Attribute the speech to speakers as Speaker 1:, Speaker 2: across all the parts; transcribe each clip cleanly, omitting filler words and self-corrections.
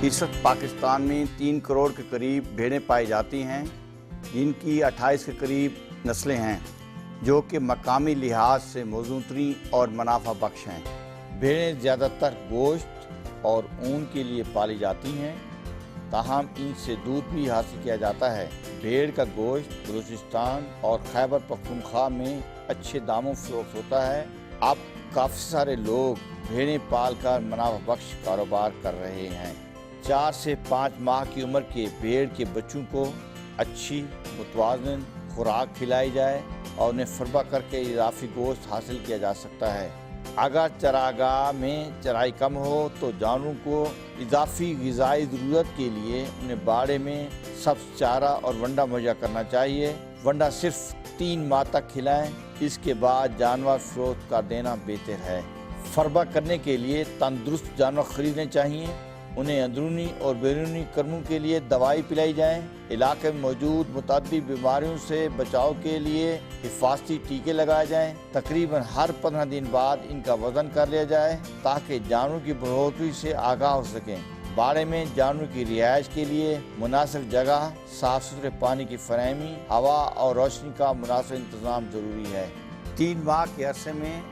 Speaker 1: इस वक्त पाकिस्तान में 3 करोड़ के करीब भेड़ें पाई जाती हैं, जिनकी 28 के करीब नस्लें हैं, जो कि मकामी लिहाज से मौजूदगी और मुनाफा बख्श हैं। भेड़ें ज़्यादातर गोश्त और ऊन के लिए पाली जाती हैं, ताहम इनसे दूध भी हासिल किया जाता है। भेड़ का गोश्त बलूचिस्तान और खैबर पख्तूनख्वा में अच्छे दामों फरोख्त होता है। अब काफ़ी सारे लोग भेड़ें पाल कर मुनाफा बख्श कारोबार कर रहे हैं। 4 से 5 माह की उम्र के भेड़ के बच्चों को अच्छी मुतवाज़िन खुराक खिलाई जाए और उन्हें फरबा करके इजाफी गोश्त हासिल किया जा सकता है। अगर चरागाह में चराई कम हो तो जानवरों को इजाफी ग़िज़ाई ज़रूरत के लिए उन्हें बाड़े में सब्ज़ चारा और वंडा मुहैया करना चाहिए। वंडा सिर्फ 3 माह तक खिलाएं, इसके बाद जानवर फ़रोख्त कर देना बेहतर है। फरबा करने के लिए तंदुरुस्त जानवर खरीदने चाहिए। उन्हें अंदरूनी और बैरूनी कर्मों के लिए दवाई पिलाई जाए। इलाके में मौजूद मुतअद्दिद बीमारियों से बचाव के लिए हिफाजती टीके लगाए जाएं। तकरीबन हर 15 दिन बाद इनका वज़न कर लिया जाए ताकि जानवरों की बढ़ोतरी से आगाह हो सकें। बाड़े में जानवरों की रिहाइश के लिए मुनासिब जगह, साफ सुथरे पानी की फराहमी, हवा और रोशनी का मुनासिब इंतज़ाम ज़रूरी है। 3 माह के अरसे में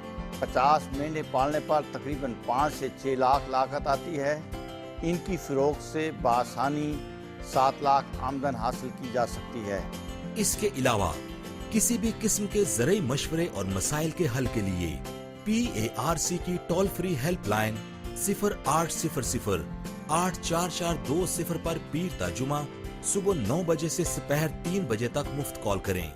Speaker 1: 50 मेंढे पालने पर तकरीबन 5 से 6 लाख लागत आती है। इनकी फ़रोख्त से बआसानी 7 लाख आमदन हासिल की जा सकती है।
Speaker 2: इसके अलावा किसी भी किस्म के ज़रूरी मशवरे और मसाइल के हल के लिए PARC की टोल फ्री हेल्पलाइन 0800 84420 पर पीर ता जुमा सुबह 9 बजे से दोपहर 3 बजे तक मुफ्त कॉल करें।